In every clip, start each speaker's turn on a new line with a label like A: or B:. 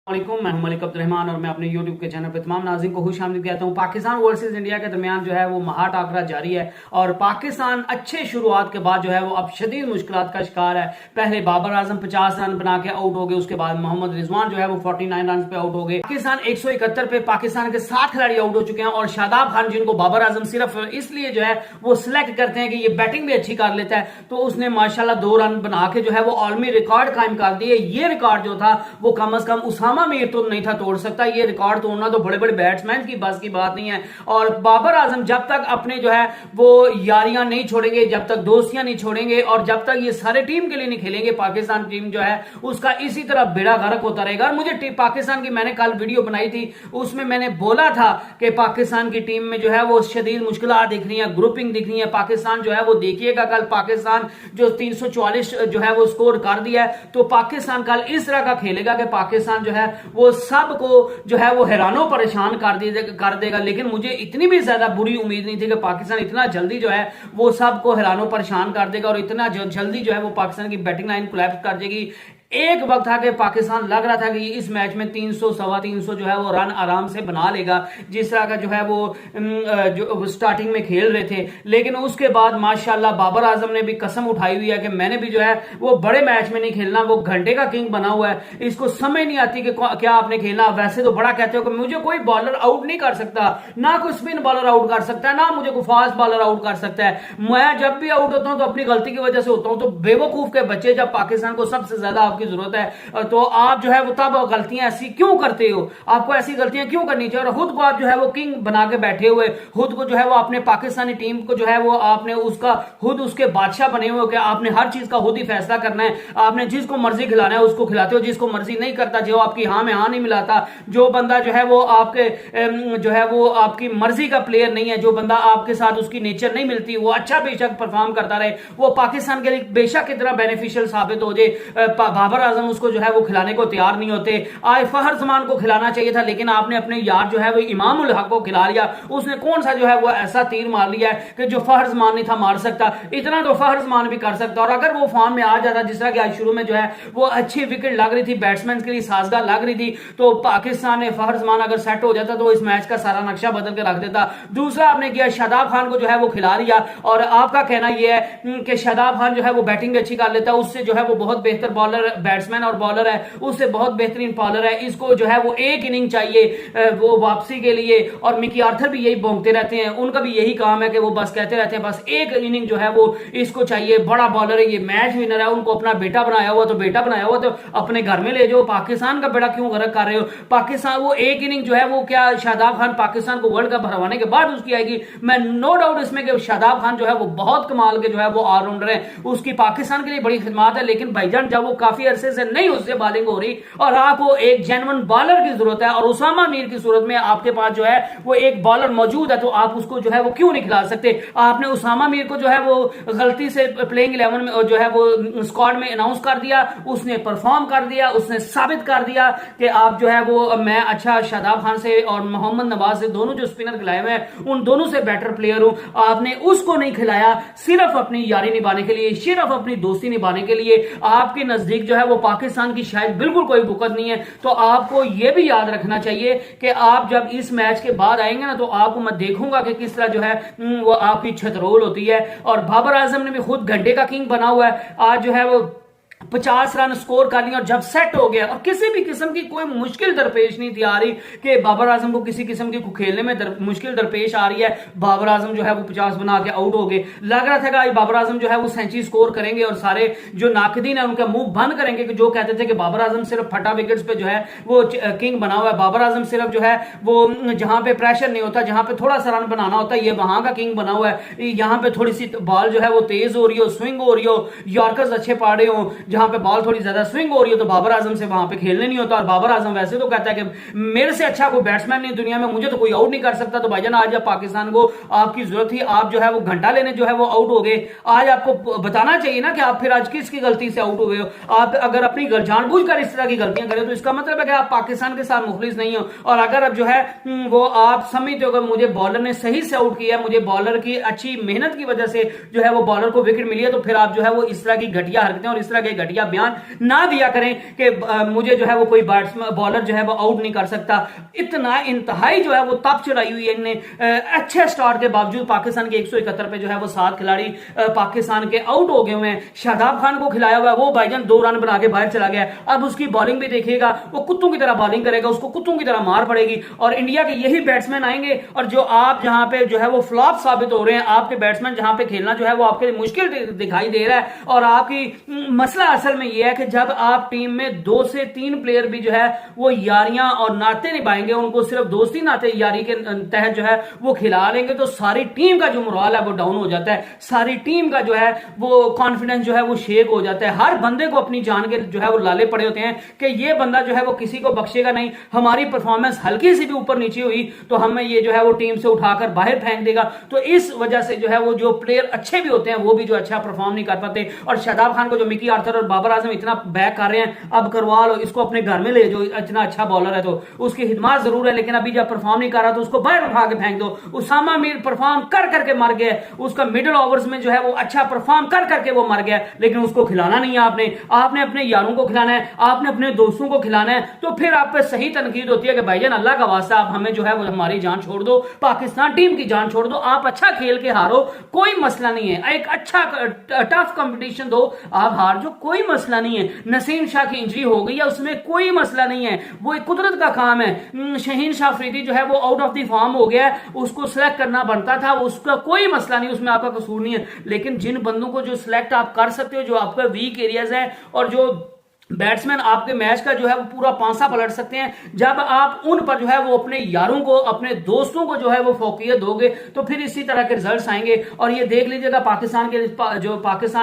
A: मैं हूं मलिक अब्दुर्रहमान और मैं अपने YouTube के चैनल पर तमाम नाज़रीन को खुशामदीद कहता हूं। पाकिस्तान वर्सेस इंडिया के दरमियान जो है वो महाटाकरा जारी है और पाकिस्तान अच्छे शुरुआत के बाद जो है वो अब शदीद मुश्किलात का शिकार है। पहले बाबर आजम 50 रन बना के आउट हो गए, उसके बाद मोहम्मद रिजवान जो है वो 49 रन पे आउट हो गए। पाकिस्तान 171 पे पाकिस्तान के 7 खिलाड़ी आउट हो चुके हैं और शादाब खान जिनको बाबर आजम सिर्फ इसलिए जो है वो सिलेक्ट करते हैं कि ये बैटिंग भी अच्छी कर लेता है, तो उसने माशाल्लाह 2 रन बना के जो है वो आलमी रिकॉर्ड कायम कर दिए। ये रिकॉर्ड जो था वो कम अज कम उसामा मीर तो नहीं था तोड़ सकता। ये रिकॉर्ड तोड़ना तो बड़े बड़े बैट्समैन की बस की बात नहीं है। और बाबर आजम जब तक अपने जो है वो यारियां नहीं छोड़ेंगे, जब तक दोस्तियां नहीं छोड़ेंगे और जब तक ये सारे टीम के लिए नहीं खेलेंगे, पाकिस्तान टीम जो है उसका इसी तरह बेड़ा गर्क होता रहेगा। और मुझे पाकिस्तान की मैंने कल वीडियो बनाई थी, उसमें मैंने बोला था कि पाकिस्तान की टीम में जो है वो शदीद मुश्किलात दिख रही है, ग्रुपिंग दिख रही है। पाकिस्तान जो है वो देखिएगा, कल पाकिस्तान जो 344 जो है वो स्कोर कर दिया है, तो पाकिस्तान कल इस तरह का खेलेगा कि पाकिस्तान जो है वो सबको जो है वो हैरानो परेशान कर देगा। लेकिन मुझे इतनी भी ज्यादा बुरी उम्मीद नहीं थी कि पाकिस्तान इतना जल्दी जो है वो सबको हैरानो परेशान कर देगा और इतना जल्दी जो है वो पाकिस्तान की बैटिंग लाइन कोलैप्स कर देगी। एक वक्त था कि पाकिस्तान लग रहा था कि इस मैच में 300 सवा 300 जो है वो रन आराम से बना लेगा, जिस तरह का जो है वो जो स्टार्टिंग में खेल रहे थे। लेकिन उसके बाद माशाल्लाह बाबर आजम ने भी कसम उठाई हुई है कि मैंने भी जो है वो बड़े मैच में नहीं खेलना, वो घंटे का किंग बना हुआ है, इसको समझ नहीं आती कि क्या आपने खेलना। वैसे तो बड़ा कहते हो कि मुझे कोई बॉलर आउट नहीं कर सकता, ना कोई स्पिन बॉलर आउट कर सकता है, ना मुझे कोई फास्ट बॉलर आउट कर सकता है। मैं जब भी आउट होता हूं तो अपनी गलती की वजह से होता हूं। तो बेवकूफ के बच्चे, जब पाकिस्तान को सबसे ज्यादा आपकी जरूरत है तो आप जो है वो तब गलतियां ऐसी क्यों करते हो? आपको ऐसी गलतियां क्यों करनी चाहिए? और खुद को आप जो है वो किंग बना के बैठे हुए, खुद को जो है वो अपने पाकिस्तानी टीम को जो है वो आपने उसका खुद उसके बादशाह बने हुए कि आपने हर चीज का खुद ही फैसला करना है। आपने जिसको मर्जी खिलाना है उसको खिलाते हो, जिसको मर्जी नहीं करता, जो आपकी हाँ में हाँ नहीं मिलाता, जो बंदा जो है वो आपके जो है वो आपकी मर्जी का प्लेयर नहीं है, जो बंदा आपके साथ उसकी नेचर नहीं मिलती, वो अच्छा बेशक परफॉर्म करता रहे, वो पाकिस्तान के लिए बेशक कितना बेनिफिशियल साबित हो जाए। बाबर आजम उसको जो है वो खिलाने को तैयार नहीं होते। आज फहर जमान को खिलाना चाहिए था, लेकिन आपने अपने यार जो है वो इमाम उल हक को खिला लिया। उसने कौन सा जो है वो ऐसा तीर मार लिया है कि जो फहर जमान नहीं था मार सकता, इतना तो फहर जमान भी कर सकता। और अगर वो फॉर्म में आ जाता, जिस तरह की आज शुरू में जो है वो अच्छी विकेट लग रही थी, बैट्समैन के लिए साजगार लग रही थी, तो पाकिस्तान ने फहर जमान अगर सेट हो जाता तो इस मैच का सारा नक्शा बदल के रख देता। दूसरा आपने किया, शादाब खान को जो है वो खिला दिया। और आपका कहना यह है कि शादाब खान जो है वो बैटिंग अच्छी कर लेता है, उससे जो है वो बहुत बेहतर बॉलर बैट्समैन और बॉलर है, उससे बहुत बेहतरीन बॉलर है। इसको जो है वो एक इनिंग चाहिए वो वापसी के लिए। और मिकी आर्थर भी यही भोंगते रहते हैं, उनका भी यही काम है कि वो बस कहते रहते हैं बस एक इनिंग जो है वो इसको चाहिए। बड़ा बॉलर है, ये मैच विनर है, उनको अपना बेटा बनाया हुआ, तो बेटा बनाया हुआ तो अपने घर में ले जाओ। पाकिस्तान का बेटा क्यों गर्क कर रहे हो? पाकिस्तान वो एक इनिंग जो है वो क्या शादाब खान पाकिस्तान को वर्ल्ड कप हरवाने के बाद उसकी आएगी? मैं नो डाउट इसमें कि शादाब खान जो है वो बहुत कमाल के जो है वो ऑलराउंडर है, उसकी पाकिस्तान के लिए बड़ी खिदमत है। लेकिन भाईजान जब वो काफी अरसे से नहीं उससे बॉलिंग हो रही और आपको एक जेन्युइन बॉलर की जरूरत है और उसामा मीर की सूरत में आपके पास जो है वो एक बॉलर मौजूद है, तो आप उसको जो है वो क्यों नहीं खिला सकते? आपने उसामा मीर को जो है वो गलती से प्लेइंग 11 में जो है वो स्क्वाड में अनाउंस कर दिया, उसने परफॉर्म कर दिया, उसने साबित कर दिया कि आप जो है वो मैं अच्छा शादाब खान से और मोहम्मद नवाज से, दोनों जो स्पिनर खिलाए हुए हैं उन दोनों से बेटर प्लेयर हूं। आपने उसको नहीं खिलाया सिर्फ अपनी यारी निभाने के लिए, सिर्फ अपनी दोस्ती निभाने के लिए। आपके नजदीक जो है वो पाकिस्तान की शायद बिल्कुल कोई बुकत नहीं है। तो आपको यह भी याद रखना चाहिए कि आप जब इस मैच के बाद आएंगे ना, तो आपको मैं देखूंगा कि किस तरह जो है वो आपकी छतरोल होती है। और बाबर आजम ने भी खुद घंटे का किंग बना हुआ है, आज जो है वो 50 रन स्कोर कर लिया और जब सेट हो गया और किसी भी किस्म की कोई मुश्किल दरपेश नहीं थी आ रही कि बाबर आजम को किसी किस्म की खेलने में मुश्किल दरपेश आ रही है। बाबर आजम जो है वो 50 बना के आउट हो गए। लग रहा था कि बाबर आजम जो है वो सेंचुरी स्कोर करेंगे और सारे जो नाकदीन है उनका मुंह बंद करेंगे कि जो कहते थे कि बाबर आजम सिर्फ फटा विकेट्स पे जो है वो किंग बना हुआ है। बाबर आजम सिर्फ जो है वो जहां पे प्रेशर नहीं होता, जहां पे थोड़ा सा रन बनाना होता है, ये वहां का किंग बना हुआ है। यहां पे थोड़ी सी बॉल जो है वो तेज हो रही हो, स्विंग हो रही हो, यॉर्कर्स अच्छे पाड़े हो, जहां पे बॉल थोड़ी ज्यादा स्विंग हो रही है, तो बाबर आजम से वहां पे खेलने नहीं होता। और बाबर आजम वैसे तो कहता है कि मेरे से अच्छा कोई बैट्समैन नहीं दुनिया में, मुझे तो कोई आउट नहीं कर सकता। तो भाईजान आज जब पाकिस्तान को आपकी जरूरत थी, आप जो है वो घंटा लेने जो है वो आउट हो गए। आज आपको बताना चाहिए ना कि आप फिर आज किसकी गलती से आउट हो गए हो। आप अगर अपनी जानबूझकर इस तरह की गलतियां करें तो इसका मतलब है कि आप पाकिस्तान के साथ मुखलिस नहीं हो। और अगर अब जो है वो आप समझते हो कि मुझे बॉलर ने सही से आउट किया, मुझे बॉलर की अच्छी मेहनत की वजह से जो है वो बॉलर को विकेट मिली है, तो फिर आप जो है वो इस तरह की घटिया हरकतें और इस तरह के घटिया बयान ना दिया करें कि मुझे जो है वो कोई बैट्समैन बॉलर जो है वो आउट नहीं कर सकता। इतना इंतहाई जो है वो तप चढ़ाई हुई है इनने। अच्छे स्टार्ट के बावजूद पाकिस्तान के 171 पे जो है वो 7 खिलाड़ी पाकिस्तान के आउट हो गए हुए हैं। शादाब खान को खिलाया हुआ है, वो भाईजान 2 रन बना के बाहर चला गया। अब उसकी बॉलिंग भी देखिएगा, वो कुत्तों की तरह बॉलिंग करेगा, उसको कुत्तों की तरह मार पड़ेगी। और इंडिया के यही बैट्समैन आएंगे और जो आप जहां पे जो है वो फ्लॉप साबित हो रहे हैं, आपके बैट्समैन जहां पे खेलना जो है वो आपके लिए मुश्किल दिखाई दे रहा है। और आपकी मसला असल में यह है कि जब आप टीम में 2 से 3 प्लेयर भी जो है वो यारियां और नाते निभाएंगे, उनको सिर्फ दोस्ती नाते यारी के तहत जो है वो खिला लेंगे, तो सारी टीम का जो मोरल है वो डाउन हो जाता है। सारी टीम का जो है वो कॉन्फिडेंस जो है वो शेक हो जाता है। हर बंदे को अपनी जान के जो है वो लाले पड़े होते हैं कि ये बंदा जो है वो किसी को बख्शेगा नहीं। हमारी परफॉर्मेंस हल्की सी भी ऊपर नीचे हुई तो हमें ये जो है वो टीम से उठाकर बाहर फेंक देगा। तो इस वजह से जो है वो जो प्लेयर अच्छे भी होते हैं वो भी जो अच्छा परफॉर्म नहीं कर पाते। और शादाब खान को जो मिकी आर्थर और बाबर आजम इतना बैक कर रहे हैं, अब करवा लो, इसको अपने घर में ले जो इतना अच्छा बॉलर है तो उसकी हिदमात जरूर है, लेकिन अभी जब परफॉर्म नहीं कर रहा तो उसको बाहर उठा के फेंक दो। उसामा मीर परफॉर्म कर करके मर गया, उसका मिडिल ओवर्स में जो है वो अच्छा परफॉर्म कर करके वो मर गया, लेकिन उसको खिलाना नहीं है आपने। आपने अपने यारों को खिलाना है, आपने अपने दोस्तों को खिलाना है। तो फिर आप पे सही तनकीद होती है कि भाईजान अल्लाह का वास्ता आप हमें जो है वो हमारी जान छोड़ दो, पाकिस्तान टीम की जान छोड़ दो, आप अच्छा खेल के हारो, कोई मसला नहीं है। एक अच्छा टफ कंपटीशन दो, आप हार जो, कोई मसला नहीं है। नसीम शाह की इंजरी हो गई है, उसमें कोई मसला नहीं है, वो एक कुदरत का काम है। शहीन शाह अफरीदी जो है वो आउट ऑफ द फॉर्म हो गया है, उसको सिलेक्ट करना बनता था, उसका कोई मसला नहीं, उसमें आपका कसूर नहीं है। लेकिन जिन बंदों को जो सिलेक्ट आप कर सकते हो, जो आपका वीक एरियाज है और जो बैट्समैन आपके मैच का जो है वो पूरा पांसा पलट सकते हैं, जब आप उन पर जो है वो अपने यारों को, अपने दोस्तों को जो है वो फोकियत दोगे तो फिर इसी तरह के रिजल्ट्स आएंगे। और ये देख लीजिएगा पाकिस्तान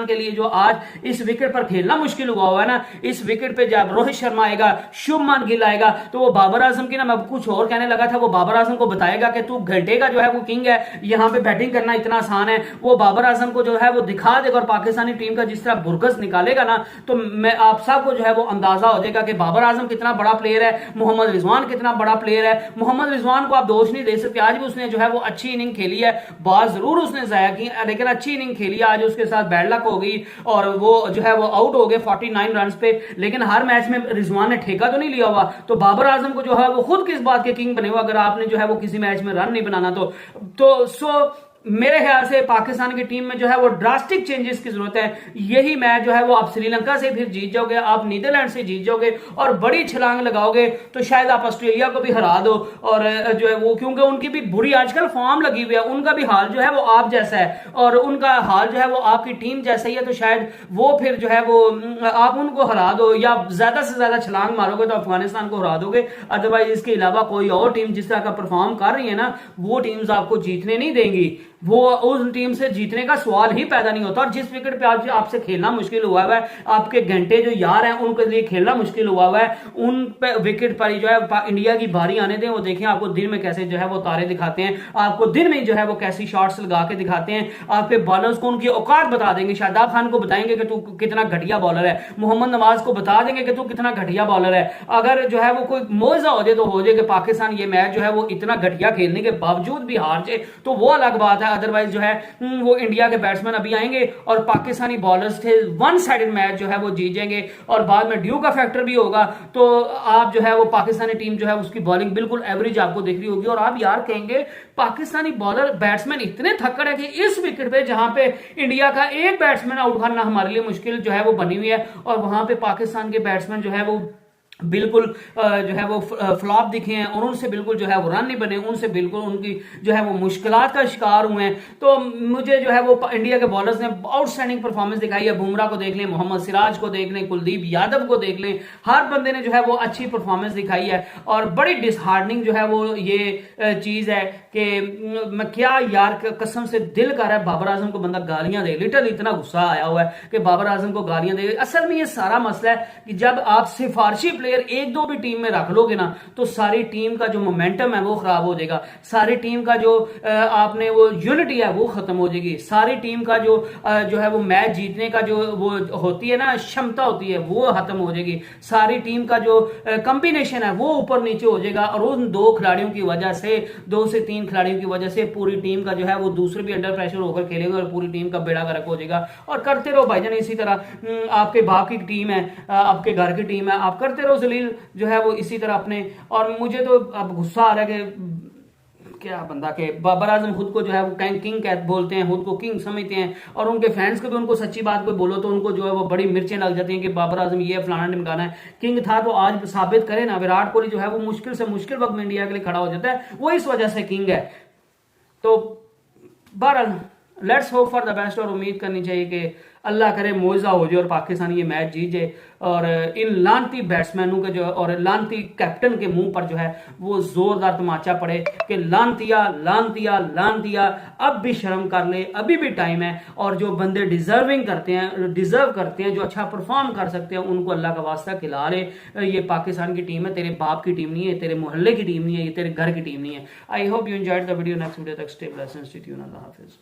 A: के लिए जो आज इस विकेट पर खेलना मुश्किल हुआ है ना, इस विकेट पे जब रोहित शर्मा आएगा, शुभमन गिल आएगा, तो वो बाबर आजम की ना, मैं कुछ और कहने लगा था, वो बाबर आजम को बताएगा कि तू घंटे का जो है वो किंग है, यहाँ पे बैटिंग करना इतना आसान है। वो बाबर आजम को जो है वो दिखा देगा और पाकिस्तानी टीम का जिस तरह बुरकस निकालेगा ना, तो मैं आप सब जो है वो अंदाजा हो जाएगा कि बाबर आजम कितना बड़ा प्लेयर है, मोहम्मद रिजवान कितना बड़ा प्लेयर है। मोहम्मद रिजवान को आप दोष नहीं दे सकते, आज भी उसने जो है वो अच्छी इनिंग खेली है, बात जरूर उसने जाया की, लेकिन अच्छी इनिंग खेली है। आज उसके साथ बैड लक हो गई और वो जो है वो आउट हो गए 49 रन पे, लेकिन हर मैच में रिजवान ने ठेका तो नहीं लिया हुआ। तो बाबर आजम को जो है वो खुद किस बात के किंग बने हुआ अगर आपने जो है वो किसी मैच में रन नहीं बनाना तो मेरे ख्याल से पाकिस्तान की टीम में जो है वो ड्रास्टिक चेंजेस की जरूरत है। यही मैच जो है वो आप श्रीलंका से फिर जीत जाओगे, आप नीदरलैंड से जीत जाओगे और बड़ी छलांग लगाओगे तो शायद आप ऑस्ट्रेलिया को भी हरा दो। और जो है वो, क्योंकि उनकी भी बुरी आजकल फॉर्म लगी हुई है, उनका भी हाल जो है वो आप जैसा है और उनका हाल जो है वो आपकी टीम जैसा ही है, तो शायद वो फिर जो है वो आप उनको हरा दो या ज्यादा से ज्यादा छलांग मारोगे तो अफगानिस्तान को हरा दोगे। अदरवाइज इसके अलावा कोई और टीम जिस तरह का परफॉर्म कर रही है ना, वो टीम्स आपको जीतने नहीं देंगी, वो उस टीम से जीतने का सवाल ही पैदा नहीं होता। और जिस विकेट पे आज आपसे खेलना मुश्किल हुआ है, आपके घंटे जो यार हैं उनके लिए खेलना मुश्किल हुआ है, उन पे विकेट पर जो है इंडिया की बारी आने दें, वो देखें आपको दिन में कैसे जो है वो तारे दिखाते हैं, आपको दिन में जो है वो कैसी शॉट्स लगा के दिखाते हैं, आपके बॉलर्स को उनकी औकात बता देंगे। शादाब खान को बताएंगे कि तू कितना घटिया बॉलर है, मोहम्मद नवाज को बता देंगे कि तू कितना घटिया बॉलर है। अगर जो है वो कोई मौजा हो जाए तो हो जाए कि पाकिस्तान ये मैच जो है वो इतना घटिया खेलने के बावजूद भी हार जाए तो वो अलग बात है। अदरवाइज जो है वो इंडिया के बैट्समैन अभी आएंगे और पाकिस्तानी बॉलर्स थे वन साइडेड मैच जो है वो जीत जाएंगे और बाद में ड्यू का फैक्टर भी होगा, तो आप जो है वो पाकिस्तानी टीम जो है उसकी बॉलिंग बिल्कुल एवरेज आपको दिख रही होगी। और आप यार कहेंगे पाकिस्तानी बॉलर बैट्समैन इतने थक्कड़ है कि इस विकेट पे जहां पे इंडिया का एक बैट्समैन आउट करना हमारे लिए मुश्किल जो है वो बनी हुई है, और वहां पे पाकिस्तान के बैट्समैन जो है वो बिल्कुल जो है वो फ्लॉप दिखे हैं और उनसे बिल्कुल जो है वो रन नहीं बने, उनसे बिल्कुल उनकी जो है वो मुश्किलात का शिकार हुए हैं। तो मुझे जो है वो इंडिया के बॉलर्स ने आउटस्टैंडिंग परफॉर्मेंस दिखाई है। बुमराह को देख लें, मोहम्मद सिराज को देख लें, कुलदीप यादव को देख लें, हर बंदे ने जो है वो अच्छी परफॉर्मेंस दिखाई है। और बड़ी डिसहार्डनिंग जो है वो ये चीज है कि मैं क्या यार कसम से दिल कर रहा है बाबर आजम को बंदा गालियां दे, लिटरली इतना गुस्सा आया हुआ है कि बाबर आजम को गालियां दे। असल में ये सारा मसला है कि जब आप सिफारशी प्लेयर एक दो भी टीम में रख लोगे ना तो सारी टीम का जो मोमेंटम है वो खराब हो जाएगा, सारी टीम का जो आपने वो यूनिटी है वो खत्म हो जाएगी, सारी टीम का जो है वो मैच जीतने का जो वो होती है ना क्षमता होती है वो खत्म हो जाएगी, सारी टीम का जो कॉम्बिनेशन है वो ऊपर नीचे हो जाएगा। और उन 2 खिलाड़ियों की वजह से, 2 से 3 खिलाड़ियों की वजह से पूरी टीम का जो है वो दूसरे भी अंडर प्रेशर होकर खेलेंगे और पूरी टीम का बेड़ा गर्क हो जाएगा। और करते रहो भाईजान इसी तरह, आपके बाप की टीम है, आपके घर की टीम है, आप करते रहो जलील जो है वो इसी तरह अपने। और मुझे तो अब गुस्सा आ रहा है कि क्या बंदा के बाबर आजम खुद को जो है वो किंग बोलते हैं, खुद को किंग समझते हैं, और उनके फैंस को भी उनको सच्ची बात कोई बोलो तो उनको जो है वो बड़ी मिर्चें लग जाती हैं कि बाबर आजम ये फलाना ढिमकाना है। किंग था तो आज साबित करे ना। विराट कोहली जो है वो मुश्किल से मुश्किल वक्त में इंडिया के लिए खड़ा हो जाता है, वो इस वजह से किंग है। तो बहरहाल let's hope for the best, और उम्मीद करनी चाहिए कि अल्लाह करे मुआवजा हो जाए और पाकिस्तान ये मैच जीत जाए और इन लानती बैट्समैनों के जो और लानती कैप्टन के मुंह पर जो है वो जोरदार तमाचा पड़े कि लानतिया लानतिया लानतिया, अब भी शर्म कर ले, अभी भी टाइम है। और जो बंदे डिजर्व करते हैं, जो अच्छा परफॉर्म कर सकते हैं, उनको अल्लाह का वास्ता खिला ले। ये पाकिस्तान की टीम है, तेरे बाप की टीम नहीं है, तेरे मोहल्ले की टीम नहीं है, ये तेरे घर की टीम नहीं है। I hope you enjoyed the video. Next video तक stay blessed and stay tuned. अल्लाह हाफिज।